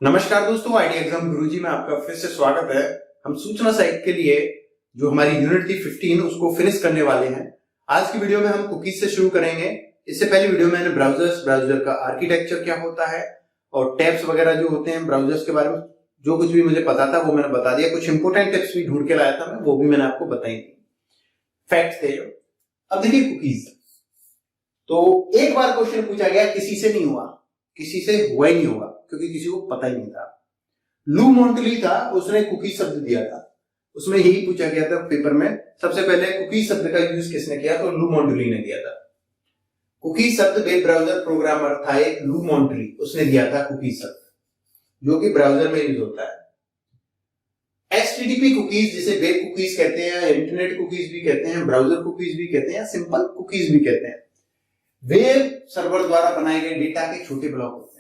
नमस्कार दोस्तों, ID exam गुरुजी में आपका फिर से स्वागत है। हम सूचना साइट के लिए जो हमारी यूनिट थी 15 उसको फिनिश करने वाले हैं। आज की वीडियो में हम कुकीज से शुरू करेंगे। इससे पहले वीडियो में मैंने ब्राउजर का आर्किटेक्चर क्या होता है और टैब्स वगैरह जो होते हैं ब्राउजर्स के बारे में जो कुछ भी मुझे पता था वो मैंने बता दिया। कुछ इंपोर्टेंट टिप्स भी ढूंढ के लाया था मैं, वो भी मैंने आपको बताई थी, फैक्ट्स थे जो। अब देखिए कुकीज, तो एक बार क्वेश्चन पूछा गया, किसी से नहीं हुआ, किसी से हुआ ही नहीं होगा क्योंकि किसी को पता ही नहीं था। लू मोंटली था, उसने कुकीज शब्द दिया था। उसमें यही पूछा गया था पेपर में, सबसे पहले कुकीज शब्द का यूज किसने किया, तो लू मोंटली ने दिया था। कुकीज शब्द वेब ब्राउजर प्रोग्रामर था एक लू मोंटली, उसने दिया था कुकीज शब्द, जो कि ब्राउजर में यूज होता है। HTTP कुकीज, जिसे वेब कुकीज कहते हैं, इंटरनेट कुकीज भी कहते हैं, ब्राउजर कुकीज भी कहते हैं, सिंपल कुकीज भी कहते हैं। वेब सर्वर द्वारा बनाए गए डेटा के छोटे ब्लॉक होते हैं।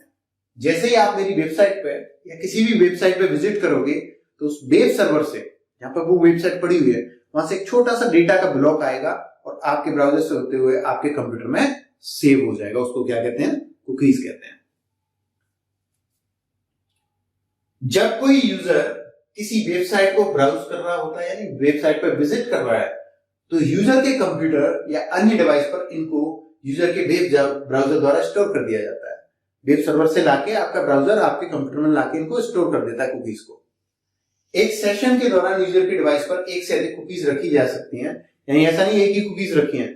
जैसे ही आप मेरी वेबसाइट पे या किसी भी वेबसाइट पे विजिट करोगे तो उस वेब सर्वर से, जहां पर वो वेबसाइट पड़ी हुई है, वहां से एक छोटा सा डेटा का ब्लॉक आएगा और आपके ब्राउजर से होते हुए आपके कंप्यूटर में सेव हो जाएगा। उसको क्या कहते हैं, कुकीज कहते हैं। जब कोई यूजर किसी वेबसाइट को ब्राउज कर रहा होता है, यानी वेबसाइट पर विजिट कर रहा है, तो यूजर के कंप्यूटर या अन्य डिवाइस पर इनको यूजर के वेब ब्राउजर द्वारा स्टोर कर दिया जाता है। वेब सर्वर से लाके आपका ब्राउजर आपके कंप्यूटर में लाके इनको स्टोर कर देता है कुकीज को। एक सेशन के दौरान यूजर के डिवाइस पर एक से अधिक कुकीज रखी जा सकती हैं, यानी ऐसा नहीं एक ही कुकीज रखी है,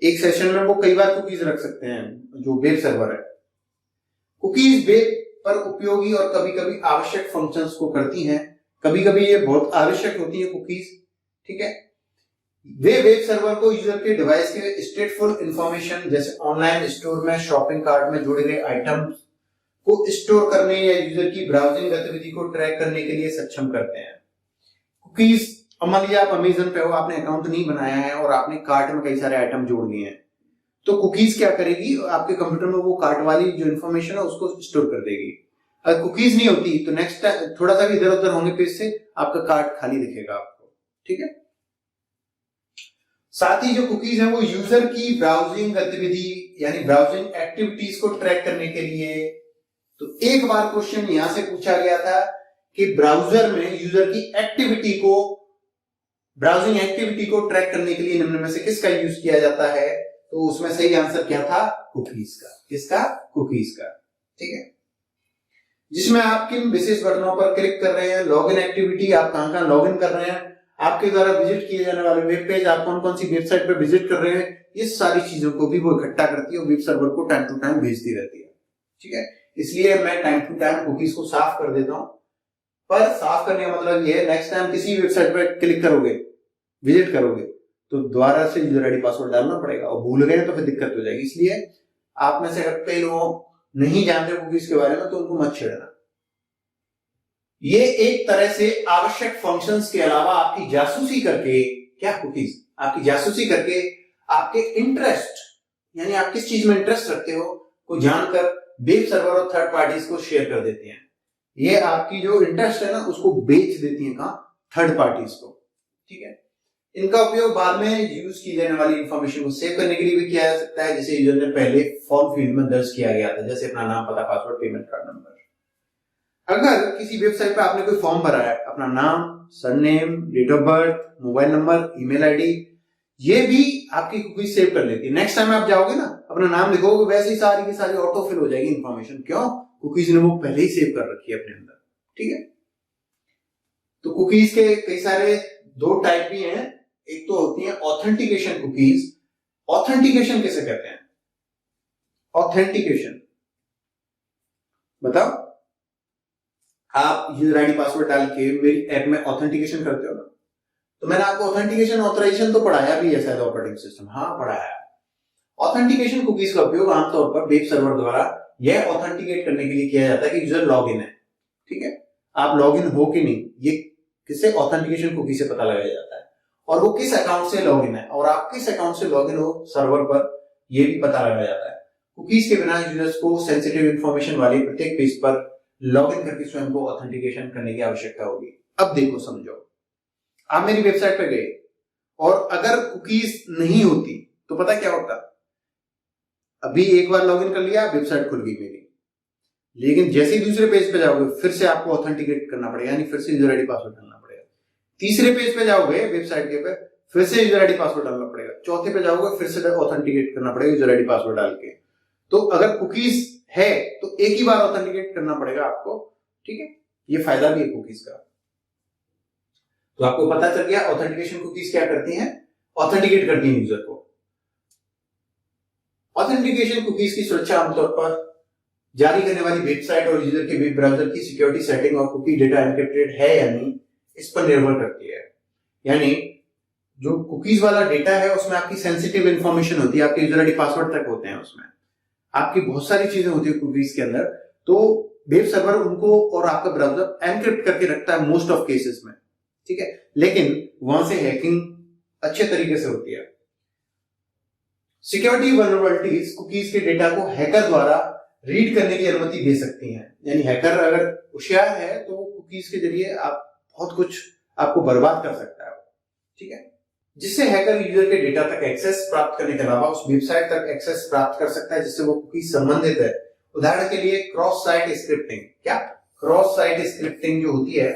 एक सेशन में वो कई बार कुकीज रख सकते हैं जो वेब सर्वर है। कुकीज वेब पर उपयोगी और कभी कभी आवश्यक फंक्शंस को करती हैं। कभी कभी ये बहुत आवश्यक होती है कुकीज, ठीक है। वे वेब सर्वर को यूजर के डिवाइस के स्टेटफुल इंफॉर्मेशन, जैसे ऑनलाइन स्टोर में शॉपिंग कार्ट में जोड़े गए आइटम्स को स्टोर करने या यूजर की ब्राउजिंग गतिविधि को ट्रैक करने के लिए सक्षम करते हैं। कुकीज, मान लीजिए आप अमेजन पे हो, आपने अकाउंट नहीं बनाया है और आपने कार्ट में कई सारे आइटम जोड़ लिए हैं, तो कुकीज क्या करेगी, आपके कंप्यूटर में वो कार्ट वाली जो इन्फॉर्मेशन है उसको स्टोर कर देगी। अगर कुकीज नहीं होती तो नेक्स्ट टाइम थोड़ा सा भी इधर उधर होने पेज से आपका कार्ट खाली दिखेगा आपको, ठीक है। साथ ही जो कुकीज है वो यूजर की ब्राउजिंग गतिविधि यानी ब्राउजिंग एक्टिविटीज को ट्रैक करने के लिए, तो एक बार क्वेश्चन यहां से पूछा गया था कि ब्राउजर में यूजर की एक्टिविटी को, ब्राउजिंग एक्टिविटी को ट्रैक करने के लिए निम्न में से किसका यूज किया जाता है, तो उसमें सही आंसर क्या था, कुकीज का। किसका, कुकीज का, ठीक है। जिसमें आप किन विशेष बटनों पर क्लिक कर रहे हैं, लॉगिन एक्टिविटी, आप कहां लॉगिन कर रहे हैं, आपके द्वारा विजिट किए जाने वाले वेब पेज, आप कौन कौन सी वेबसाइट पर विजिट कर रहे हैं, ये सारी चीजों को भी वो इकट्ठा करती है और वेब सर्वर को टाइम टू टाइम भेजती रहती है, ठीक है। इसलिए मैं टाइम टू टाइम कुकीज को साफ कर देता हूं। पर साफ करने का मतलब ये है, नेक्स्ट टाइम किसी वेबसाइट पर क्लिक करोगे, विजिट करोगे, तो दोबारा से यूजर आईडी पासवर्ड डालना पड़ेगा और भूल गए तो फिर दिक्कत हो जाएगी। इसलिए आप में से अगर कई लोग नहीं जानते कुकीज के बारे में तो उनको मत छेड़ना। ये एक तरह से आवश्यक फंक्शंस के अलावा आपकी जासूसी करके, क्या कुकीज आपकी जासूसी करके आपके इंटरेस्ट, यानी आप किस चीज में इंटरेस्ट रखते हो को जानकर वेब सर्वर और थर्ड पार्टीज को शेयर कर देते हैं। ये आपकी जो इंटरेस्ट है ना उसको बेच देती है कहां, थर्ड पार्टीज को, ठीक है। इनका उपयोग बाद में यूज की जाने वाली इंफॉर्मेशन को सेव करने के लिए भी किया जा सकता है, जिसे यूजर ने पहले फॉर्म फील्ड में दर्ज किया गया था, जैसे अपना नाम, पता, पासवर्ड, पेमेंट कार्ड नंबर। अगर किसी वेबसाइट पे आपने कोई फॉर्म भरा है, अपना नाम, surname, date of birth, mobile number, email ID, ये भी आपकी कुकीज सेव कर लेती है। नेक्स्ट टाइम आप जाओगे ना, अपना नाम लिखोगे, वैसे ही सारी की सारी ऑटो फिल हो जाएगी इंफॉर्मेशन। क्यों, कुकीज ने वो पहले ही सेव कर रखी है अपने अंदर, ठीक है। तो कुकीज के कई सारे दो टाइप भी हैं। एक तो होती है ऑथेंटिकेशन कुकीज। ऑथेंटिकेशन किसे कहते हैं, ऑथेंटिकेशन बताओ। आप यूजर आईडी पासवर्ड डाल के मेरी ऐप में ऑथेंटिकेशन करते हो ना, तो मैंने आपको ऑथेंटिकेशन ऑथराइजेशन तो पढ़ाया भी है शायद, ऑपरेटिंग सिस्टम, हाँ पढ़ाया। ऑथेंटिकेशन कुकीज का उपयोग आमतौर पर वेब सर्वर द्वारा यह ऑथेंटिकेट करने के लिए किया जाता है कि यूजर लॉगिन है, ठीक है। आप लॉगिन हो कि नहीं, ये किससे, ऑथेंटिकेशन कुकी से पता लगाया जाता है, और वो किस अकाउंट से लॉगिन है और आप किस अकाउंट से लॉगिन हो सर्वर पर, यह भी पता लगाया जाता है। कुकीज के बिना यूजर्स को सेंसिटिव इंफॉर्मेशन वाले प्रत्येक पेज पर लॉगिन करके स्वयं को ऑथेंटिकेशन करने की आवश्यकता होगी। अब देखो, समझो, आप मेरी वेबसाइट पर गए और अगर कुकीज नहीं होती तो पता क्या होता, अभी एक बार लॉगिन कर लिया, वेबसाइट खुल गई मेरी, लेकिन जैसे ही दूसरे पेज पे जाओगे फिर से आपको ऑथेंटिकेट करना पड़ेगा, यानी फिर से यूजर आईडी पासवर्ड डालना पड़ेगा। तीसरे पेज पे जाओगे वेबसाइट के पे, फिर से यूजर आईडी पासवर्ड डालना पड़ेगा। चौथे पे जाओगे फिर से ऑथेंटिकेट करना पड़ेगा यूजर आईडी पासवर्ड डाल के। तो अगर कुकीज है तो एक ही बार ऑथेंटिकेट करना पड़ेगा आपको, ठीक है। ये फायदा भी है कुकीज का। तो आपको पता चल गया ऑथेंटिकेशन कुकीज क्या करती हैं, ऑथेंटिकेट करती हैं यूजर को। ऑथेंटिकेशन कुकीज की सुरक्षा आमतौर पर जारी करने वाली वेबसाइट और यूजर के वेब ब्राउजर की सिक्योरिटी सेटिंग और कुकी डेटा एन्क्रिप्टेड है या नहीं, इस पर निर्भर करती है। यानी जो कुकीज वाला डेटा है उसमें आपकी सेंसिटिव इंफॉर्मेशन होती है, आपके यूजर आईडी पासवर्ड तक होते हैं, उसमें आपकी बहुत सारी चीजें होती है कुकीज के अंदर। तो वेब सर्वर उनको और आपका ब्राउजर एनक्रिप्ट करके रखता है मोस्ट ऑफ केसेस में, ठीक है। लेकिन वहां से हैकिंग अच्छे तरीके से होती है। सिक्योरिटी वल्नरेबिलिटीज कुकीज के डेटा को हैकर द्वारा रीड करने की अनुमति दे सकती हैं। यानी हैकर अगर होशियार है तो कुकीज के जरिए आप बहुत कुछ आपको बर्बाद कर सकता है, ठीक है। जिससे हैकर यूजर के डेटा तक एक्सेस प्राप्त करने के अलावा उस वेबसाइट तक एक्सेस प्राप्त कर सकता है जिससे वो कुकीज संबंधित है। उदाहरण के लिए क्रॉस साइट स्क्रिप्टिंग, क्या क्रॉस साइट स्क्रिप्टिंग जो होती है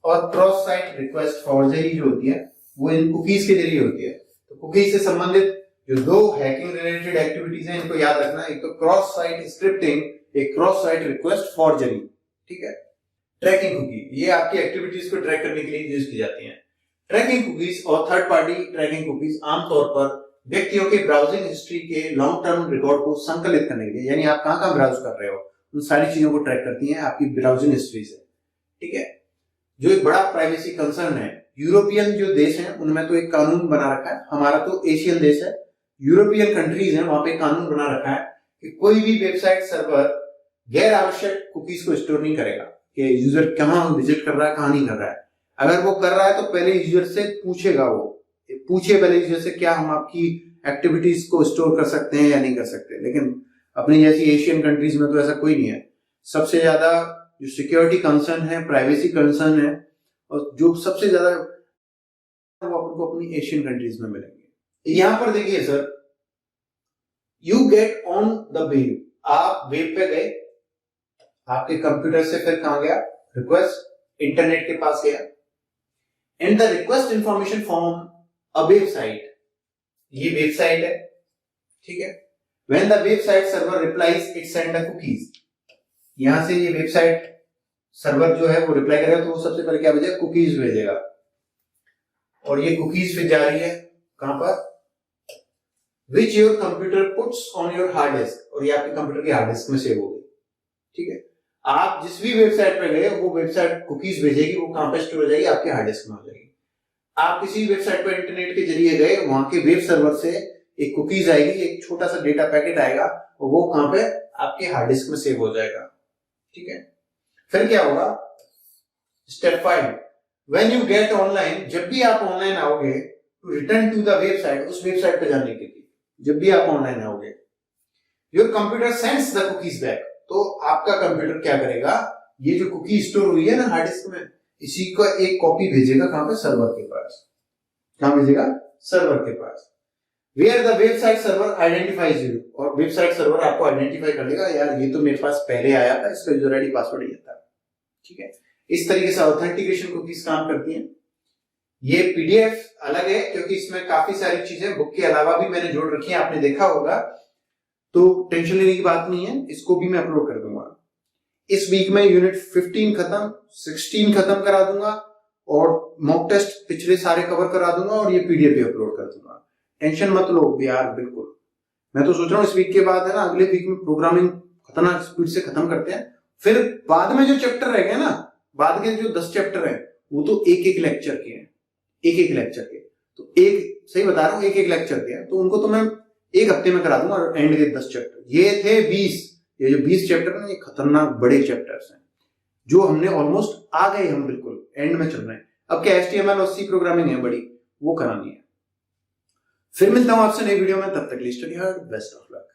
और क्रॉस साइट रिक्वेस्ट फॉरजरी जो होती है वो इन कुकीज के जरिए होती है। तो कुकीज से संबंधित जो दो हैकिंग रिलेटेड एक्टिविटीज हैं इनको याद रखना, एक तो क्रॉस साइट स्क्रिप्टिंग, एक क्रॉस साइट रिक्वेस्ट फॉरजरी, ठीक है। ट्रैकिंग कुकी, ये आपकी एक्टिविटीज को ट्रैक करने के लिए यूज की जाती हैं। ट्रैकिंग कुकीज और थर्ड पार्टी ट्रैकिंग कुकीज आमतौर पर व्यक्तियों के ब्राउजिंग हिस्ट्री के लॉन्ग टर्म रिकॉर्ड को संकलित करने के लिए, यानी आप कहां ब्राउज कर रहे हो उन सारी चीजों को ट्रैक करती हैं आपकी ब्राउजिंग हिस्ट्री से, ठीक है। जो एक बड़ा प्राइवेसी कंसर्न है। यूरोपियन जो देश हैं उनमें तो एक कानून बना रखा है, हमारा तो एशियन देश है, यूरोपियन कंट्रीज हैं वहां पे कानून बना रखा है कि कोई भी वेबसाइट सर्वर गैर आवश्यक कुकीज को स्टोर नहीं करेगा कि यूजर कहां विजिट कर रहा है कहां नहीं कर रहा है। अगर वो कर रहा है तो पहले यूजर से पूछेगा, वो पूछे पहले यूजर से क्या हम आपकी एक्टिविटीज को स्टोर कर सकते हैं या नहीं कर सकते। लेकिन अपनी जैसी एशियन कंट्रीज में तो ऐसा कोई नहीं है। सबसे ज्यादा जो सिक्योरिटी कंसर्न है, प्राइवेसी कंसर्न है, और जो सबसे ज्यादा वो आपको अपनी एशियन कंट्रीज में मिलेंगे। यहां पर देखिए sir, you get on the web, आप वेब पे गए, आपके कंप्यूटर से फिर कहां गया, रिक्वेस्ट इंटरनेट के पास गया, and the request information from a website, ये वेबसाइट है, ठीक है। When the website server replies it send the cookies, यहां से ये वेबसाइट सर्वर जो है वो रिप्लाई करेगा तो वो सबसे पहले क्या भेजेगा, कुकीज भेजेगा, और ये कुकीज फिर जा रही है कहां पर, which your computer puts on your hard disk, और ये आपके कंप्यूटर की हार्ड डिस्क में सेव होगी, ठीक है। आप जिस भी वेबसाइट पे गए वो वेबसाइट कुकीज भेजेगी, वो कहां पे स्टोर हो जाएगी, आपके हार्ड डिस्क में हो जाएगी। आप किसी वेबसाइट पर इंटरनेट के जरिए गए, वहां के वेब सर्वर से एक कुकीज आएगी, एक छोटा सा डेटा पैकेट आएगा और वो कहां पे, आपके हार्ड डिस्क में सेव हो जाएगा, ठीक है। फिर क्या होगा, step 5, when you get online, जब भी आप ऑनलाइन आओगे, to return to the website, उस वेबसाइट पे जाने के लिए जब भी आप ऑनलाइन आओगे, your computer sends the cookies back, तो आपका कंप्यूटर क्या करेगा, ये जो कुकी स्टोर हुई है ना हार्ड डिस्क में, इसी का एक कॉपी भेजेगा कहां पे, सर्वर के पास। कहां भेजेगा, सर्वर के पास। Where the website server identifies you, और वेबसाइट सर्वर आपको आइडेंटिफाई कर देगा, यार ये तो मेरे पास पहले आया था, इसका यूजर आईडी पासवर्ड ये था, ठीक है। इस तरीके से ऑथेंटिकेशन कुकीज काम करती हैं। ये पीडीएफ अलग है क्योंकि इसमें काफी सारी चीजें बुक के अलावा भी मैंने जोड़ रखी हैं, आपने देखा होगा, तो टेंशन लेने की बात नहीं है, इसको भी मैं अपलोड कर दूंगा। इस वीक में यूनिट 15 खत्म, 16 खत्म करा दूंगा, और मॉक टेस्ट पिछले सारे कवर करा दूंगा, और ये पीडीएफ भी अपलोड कर दूंगा। टेंशन मत लो यार, बिल्कुल। मैं तो सोच रहा हूँ इस वीक के बाद है ना, अगले वीक में प्रोग्रामिंग खतरनाक स्पीड से खत्म करते हैं। फिर बाद में जो चैप्टर रह गए ना, बाद के जो 10 चैप्टर है वो तो एक एक लेक्चर के हैं, एक लेक्चर के, तो एक सही बता रहा हूँ, एक लेक्चर के हैं, तो उनको तो मैं एक हफ्ते में करा दूंगा, और एंड के 10 चैप्टर। ये थे 20, ये जो 20 चैप्टर है ये खतरनाक बड़े चैप्टर्स हैं, जो हमने ऑलमोस्ट आ गए, हम बिल्कुल एंड में चल रहे हैं। अब क्या HTML और C प्रोग्रामिंग है बड़ी, वो करानी है। फिर मिलता हूं आपसे नई वीडियो में, तब तक के लिए study hard, best of luck.